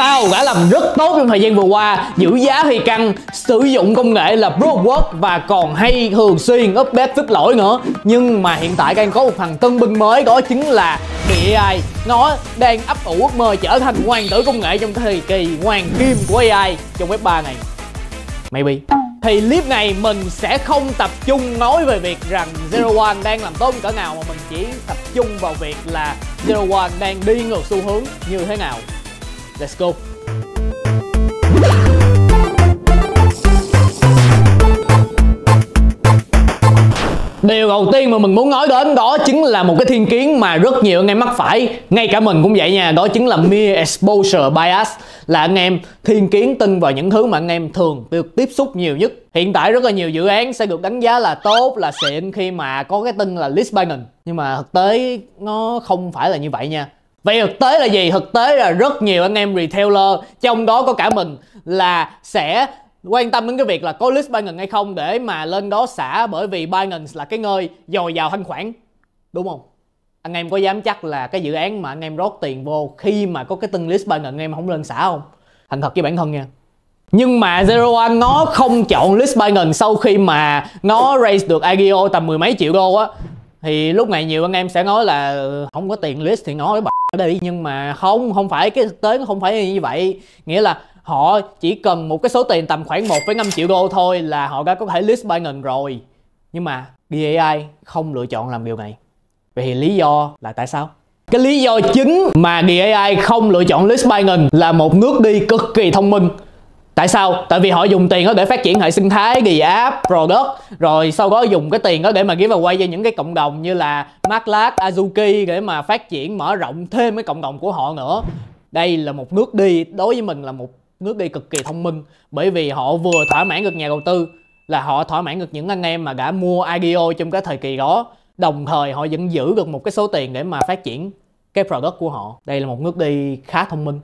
Tao đã làm rất tốt trong thời gian vừa qua, giữ giá thì căng, sử dụng công nghệ là Proof of Work và còn hay thường xuyên update fix lỗi nữa. Nhưng mà hiện tại đang có một thằng tân binh mới, đó chính là AI. Nó đang ấp ủ ước mơ trở thành hoàng tử công nghệ trong thời kỳ hoàng kim của AI trong web 3 này. Maybe. Thì clip này mình sẽ không tập trung nói về việc rằng Zero One đang làm tốt cỡ nào, mà mình chỉ tập trung vào việc là Zero One đang đi ngược xu hướng như thế nào. Let's go. Điều đầu tiên mà mình muốn nói đến đó chính là một cái thiên kiến mà rất nhiều anh em mắc phải, ngay cả mình cũng vậy nha, đó chính là mere exposure bias, là anh em thiên kiến tin vào những thứ mà anh em thường được tiếp xúc nhiều nhất. Hiện tại rất là nhiều dự án sẽ được đánh giá là tốt, là xịn khi mà có cái tin là list Binance, nhưng mà thực tế nó không phải là như vậy nha. Vậy thực tế là gì? Thực tế là rất nhiều anh em retailer, trong đó có cả mình, là sẽ quan tâm đến cái việc là có list Binance hay không để mà lên đó xả, bởi vì Binance là cái nơi dồi dào thanh khoản, đúng không? Anh em có dám chắc là cái dự án mà anh em rót tiền vô khi mà có cái tin list Binance anh em không lên xả không? Thành thật với bản thân nha. Nhưng mà Zero One nó không chọn list Binance sau khi mà nó raise được IPO tầm 10 mấy triệu đô á. Thì lúc này nhiều anh em sẽ nói là không có tiền list thì nói ở đây, nhưng mà không phải, cái thực tế nó không phải như vậy. Nghĩa là họ chỉ cần một cái số tiền tầm khoảng 1,5 triệu đô thôi là họ đã có thể list Binance rồi. Nhưng mà DAI không lựa chọn làm điều này. Vậy thì lý do là tại sao? Cái lý do chính mà DAI không lựa chọn list Binance là một nước đi cực kỳ thông minh. Tại sao? Tại vì họ dùng tiền đó để phát triển hệ sinh thái, ghi app, product, rồi sau đó dùng cái tiền đó để mà give away cho những cái cộng đồng như là Marklat, Azuki để mà phát triển, mở rộng thêm cái cộng đồng của họ nữa. Đây là một nước đi, đối với mình là một nước đi cực kỳ thông minh, bởi vì họ vừa thỏa mãn được nhà đầu tư, là họ thỏa mãn được những anh em mà đã mua IPO trong cái thời kỳ đó, đồng thời họ vẫn giữ được một cái số tiền để mà phát triển cái product của họ. Đây là một nước đi khá thông minh.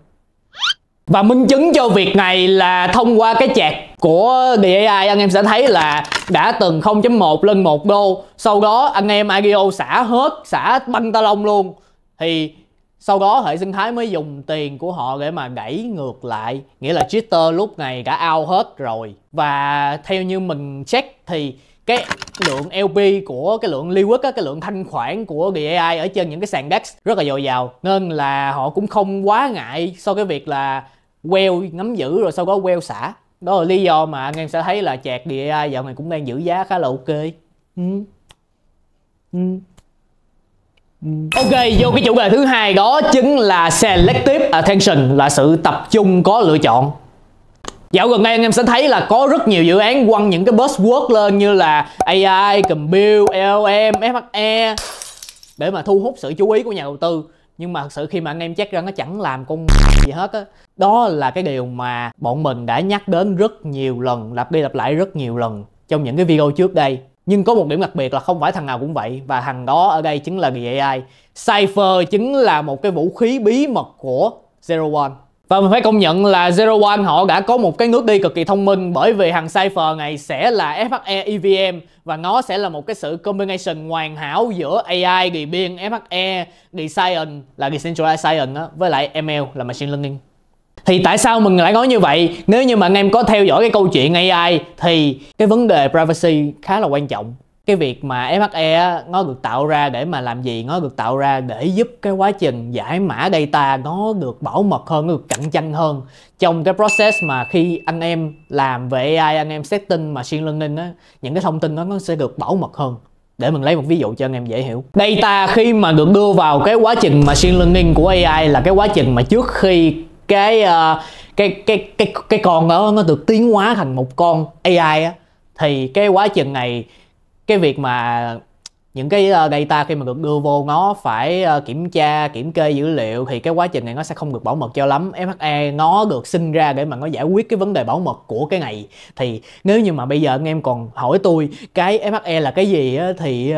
Và minh chứng cho việc này là thông qua cái chart của DAI, anh em sẽ thấy là đã từng 0.1 lên 1 đô. Sau đó anh em IPO xả hết, xả băng ta lông luôn. Thì sau đó hệ sinh thái mới dùng tiền của họ để mà đẩy ngược lại. Nghĩa là Twitter lúc này đã out hết rồi. Và theo như mình check thì cái lượng LP của cái lượng liquid á, cái lượng thanh khoản của DAI ở trên những cái sàn DEX rất là dồi dào, nên là họ cũng không quá ngại so với việc là queo nắm giữ rồi sau đó queo xả. Đó là lý do mà anh em sẽ thấy là chạc DAI dạo này cũng đang giữ giá khá là ok. Ok, vô cái chủ đề thứ hai, đó chính là selective attention, là sự tập trung có lựa chọn. Dạo gần đây anh em sẽ thấy là có rất nhiều dự án quăng những cái buzzword lên như là AI, Compute, LLM, FHE để mà thu hút sự chú ý của nhà đầu tư. Nhưng mà thật sự khi mà anh em check ra nó chẳng làm con gì hết á. Đó là cái điều mà bọn mình đã nhắc đến rất nhiều lần, lặp đi lặp lại rất nhiều lần trong những cái video trước đây. Nhưng có một điểm đặc biệt là không phải thằng nào cũng vậy, và thằng đó ở đây chính là AI. Cypher chính là một cái vũ khí bí mật của Zero One. Và mình phải công nhận là Zero One họ đã có một cái nước đi cực kỳ thông minh, bởi vì thằng Cypher này sẽ là FHE EVM và nó sẽ là một cái sự combination hoàn hảo giữa AI, Debian, FHE, Science là Decentralized Science đó, với lại ML là Machine Learning. Thì tại sao mình lại nói như vậy? Nếu như mà anh em có theo dõi cái câu chuyện AI thì cái vấn đề privacy khá là quan trọng. Cái việc mà FHE nó được tạo ra để mà làm gì? Nó được tạo ra để giúp cái quá trình giải mã data nó được bảo mật hơn, nó được cạnh tranh hơn. Trong cái process mà khi anh em làm về AI, anh em setting machine learning á, những cái thông tin đó nó sẽ được bảo mật hơn. Để mình lấy một ví dụ cho anh em dễ hiểu. Data khi mà được đưa vào cái quá trình machine learning của AI là cái quá trình mà trước khi cái con đó nó được tiến hóa thành một con AI á, thì cái quá trình này, cái việc mà những cái data khi mà được đưa vô nó phải kiểm kê dữ liệu, thì cái quá trình này nó sẽ không được bảo mật cho lắm. FHE nó được sinh ra để mà nó giải quyết cái vấn đề bảo mật của cái này. Thì nếu như mà bây giờ anh em còn hỏi tôi cái FHE là cái gì á, thì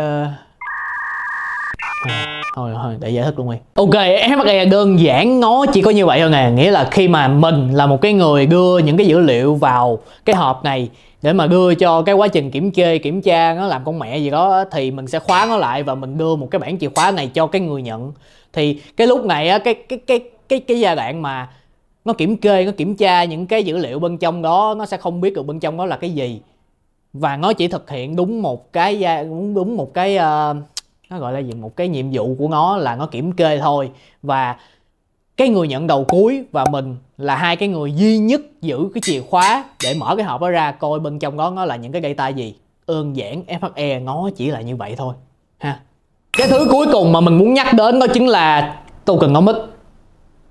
thôi để giải thích luôn đi. Ok, FHE đơn giản nó chỉ có như vậy thôi nè. Nghĩa là khi mà mình là một cái người đưa những cái dữ liệu vào cái hộp này để mà đưa cho cái quá trình kiểm tra nó làm con mẹ gì đó, thì mình sẽ khóa nó lại và mình đưa một cái bản chìa khóa này cho cái người nhận. Thì cái lúc này á, cái giai đoạn mà nó kiểm kê, nó kiểm tra những cái dữ liệu bên trong đó, nó sẽ không biết được bên trong đó là cái gì, và nó chỉ thực hiện đúng một cái nó gọi là gì, một cái nhiệm vụ của nó là nó kiểm kê thôi. Và cái người nhận đầu cuối và mình là hai cái người duy nhất giữ cái chìa khóa để mở cái hộp đó ra, coi bên trong đó nó là những cái data gì. Đơn giản, FHE nó chỉ là như vậy thôi ha. Cái thứ cuối cùng mà mình muốn nhắc đến đó chính là tokenomics.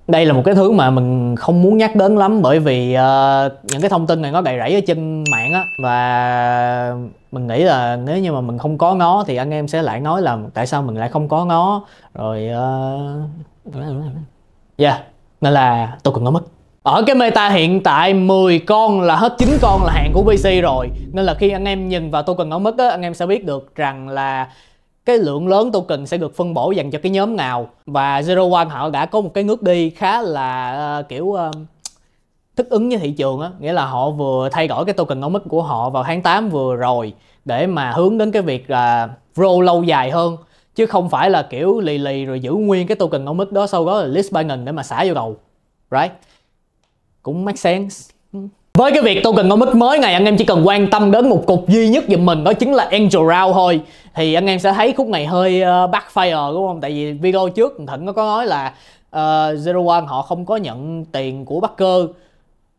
Đây là một cái thứ mà mình không muốn nhắc đến lắm, bởi vì những cái thông tin này nó đầy rẫy ở trên mạng á, và mình nghĩ là nếu như mà mình không có nó thì anh em sẽ lại nói là tại sao mình lại không có nó rồi. Nên là tokenomics. Ở cái meta hiện tại 10 con là hết 9 con là hàng của VC rồi, nên là khi anh em nhìn vào tokenomics á, anh em sẽ biết được rằng là cái lượng lớn token sẽ được phân bổ dành cho cái nhóm nào. Và Zero One họ đã có một cái nước đi khá là kiểu thích ứng với thị trường á, nghĩa là họ vừa thay đổi cái tokenomics của họ vào tháng 8 vừa rồi để mà hướng đến cái việc là grow lâu dài hơn, chứ không phải là kiểu lì lì rồi giữ nguyên cái tokenomics đó sau đó là list Binance để mà xả vô đầu. Right? Cũng make sense. Với cái việc tokenomics mới này, anh em chỉ cần quan tâm đến một cục duy nhất giùm mình, đó chính là Angel Round thôi. Thì anh em sẽ thấy khúc này hơi backfire đúng không? Tại vì video trước Thịnh nó có nói là Zero One họ không có nhận tiền của backer,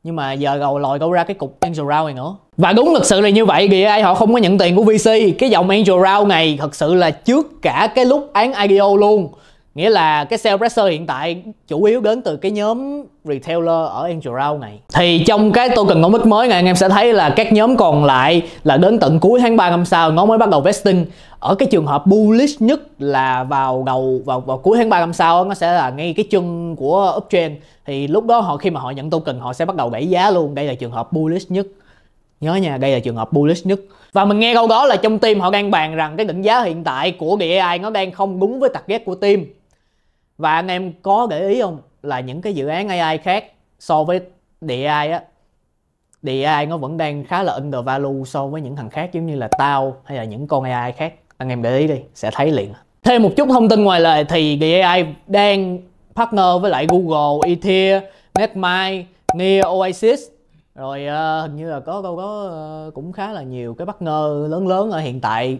nhưng mà giờ lòi câu ra cái cục Angel Round này nữa. Và đúng thực sự là như vậy, GAI họ không có nhận tiền của VC. Cái dòng Angel Round này thật sự là trước cả cái lúc án IDO luôn. Nghĩa là cái sell pressure hiện tại chủ yếu đến từ cái nhóm retailer ở Angel Round này. Thì trong cái tokenomics mới này anh em sẽ thấy là các nhóm còn lại là đến tận cuối tháng 3 năm sau nó mới bắt đầu vesting. Ở cái trường hợp bullish nhất là vào cuối tháng 3 năm sau, nó sẽ là ngay cái chân của uptrend. Thì lúc đó khi mà họ nhận token họ sẽ bắt đầu đẩy giá luôn. Đây là trường hợp bullish nhất. Nhớ nha, đây là trường hợp bullish nhất. Và mình nghe câu đó là trong team họ đang bàn rằng cái định giá hiện tại của DAI nó đang không đúng với target của team. Và anh em có để ý không, là những cái dự án AI khác so với DAI á, DAI nó vẫn đang khá là undervalue so với những thằng khác, giống như là tao hay là những con AI khác. Anh em để ý đi, sẽ thấy liền. Thêm một chút thông tin ngoài lề thì DAI đang partner với lại Google, Ether, Netmind, Near, Oasis. Rồi hình như là có cũng khá là nhiều cái partner lớn ở hiện tại.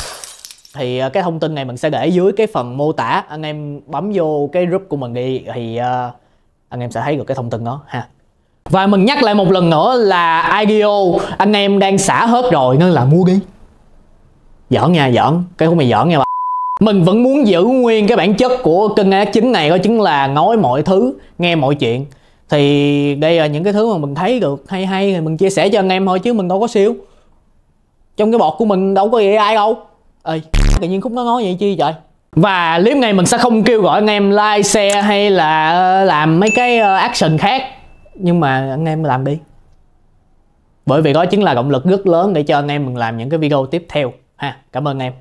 Thì cái thông tin này mình sẽ để dưới cái phần mô tả, anh em bấm vô cái group của mình đi thì anh em sẽ thấy được cái thông tin đó ha. Và mình nhắc lại một lần nữa là IDO anh em đang xả hết rồi nên là mua đi. Giỡn nha, giỡn, cái khúc này giỡn nha bà. Mình vẫn muốn giữ nguyên cái bản chất của kênh AS9 này, đó chính là nói mọi thứ, nghe mọi chuyện. Thì đây là những cái thứ mà mình thấy được hay thì mình chia sẻ cho anh em thôi, chứ mình đâu có siêu. Trong cái bọt của mình đâu có AI đâu. Ê, tự nhiên khúc nó nói vậy chi trời. Và clip này mình sẽ không kêu gọi anh em like, share hay là làm mấy cái action khác, nhưng mà anh em làm đi, bởi vì đó chính là động lực rất lớn để cho anh em mình làm những cái video tiếp theo ha. Cảm ơn anh em.